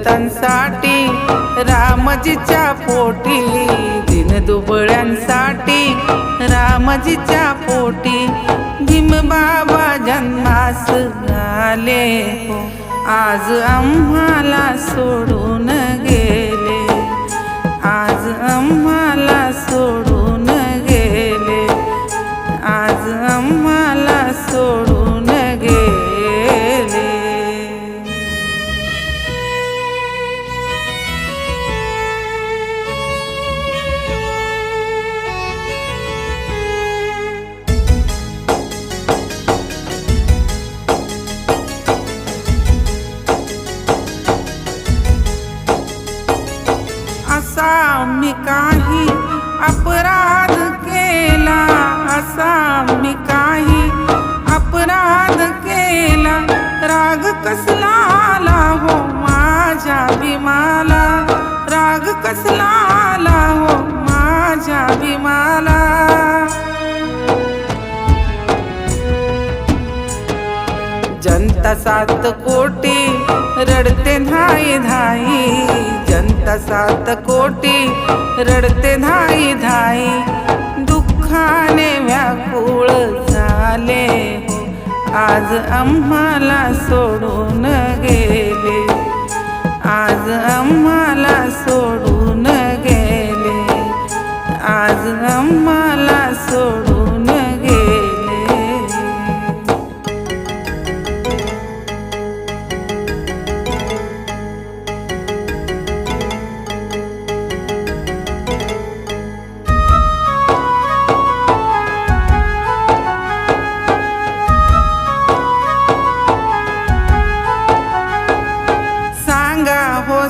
संतांसाठी रामजीच्या पोटी, दीनदुबळ्यांसाठी रामजीच्या पोटी भीम बाबा जन्मास आले हो, आज आम्हाला सोडून गेले, आज आम्हाला सोडून गेले, आज आम्हाला सोडून गेले. असा मी काही अपराध केला, असा मी काही अपराध केला, राग कसला आला हो माझ्या भीमाला, राग कसला आला हो माझ्या भीमाला. जनता 7 कोटी रडते धाई धाई, जनता 7 कोटी रडते धाई धाई, दुःखाने व्याकुळ झाले हो, आज आम्हाला सोडून गेले, आज आम्हाला सोडून गेले, आज आम्हाला सोडून गेले.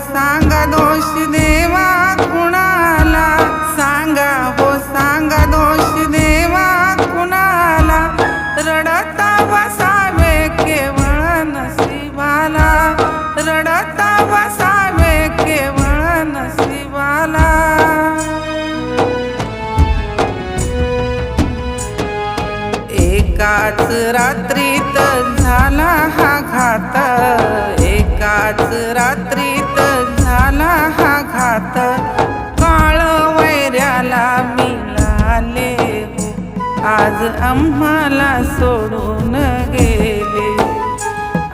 सांगा दोष देवा कुणाला, सांगा हो सांगा दोष देवा कुणाला, रडता बसावे केवळ नशिबाला, रडता बसावे केवळ नशिबाला. एकाच रात्रीत झाला हा घात, एकाच रात्रीत झाला हा घात, काळ वैऱ्याला मिळाले हो, आज आम्हाला सोडून गेले,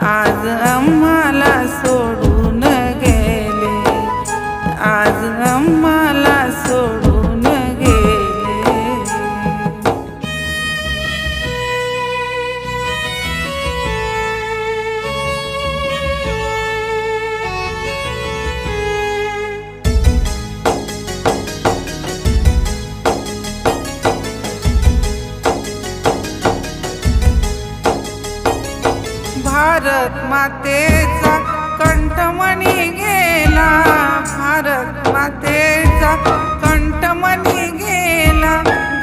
आज आम्हाला सोडून गेले, आज आम्हाला सोडून गेले. भारत मातेचा कंठमणी गेला, भारत मातेचा कंठमणी गेला,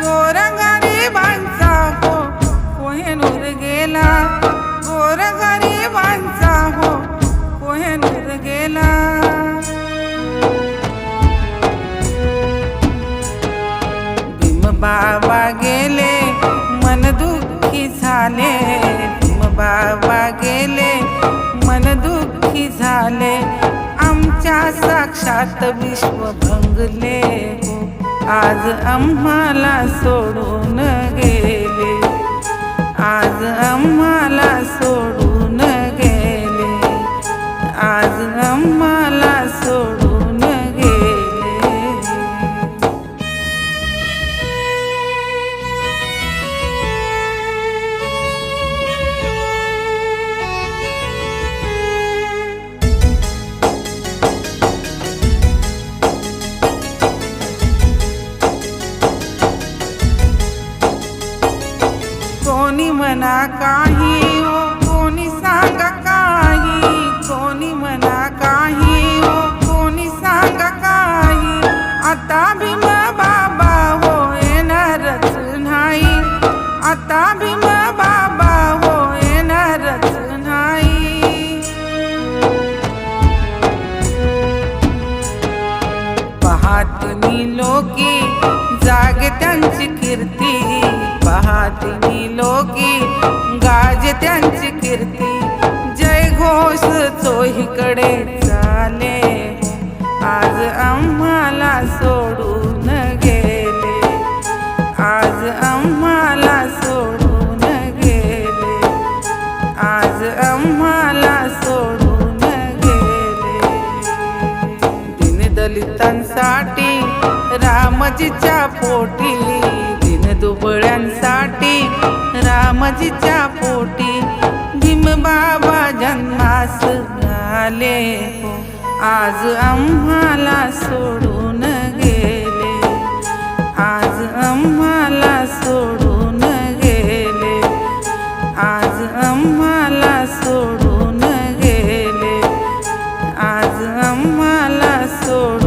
गोरगरिबांचा हो कोहिनूर गेला, गोरगरिबांचा हो कोहिनूर गेला. भीम बाबा गेले मन दुःखी झाले, बाबा गेले मन दुःखी झाले, आमच्या साक्षात विश्व भंगले हो, आज आम्हाला सोडून गेले, आज आम्हाला सोडून गेले, आज आम्हाला सोडून गेले. कोणी म्हणा काही हो, कोणी आज आम्हाला सोडून गेले. दीनदलितांसाठी रामजीच्या पोटी, दीनदुबळ्यांसाठी रामजीच्या पोटी भीमबाबा जन्मास आले. आज आम्हाला सोडून गेले. आज आम्हाला सोडून गेले. आज आम्हाला सोडून गेले. आज आम्हाला सोडून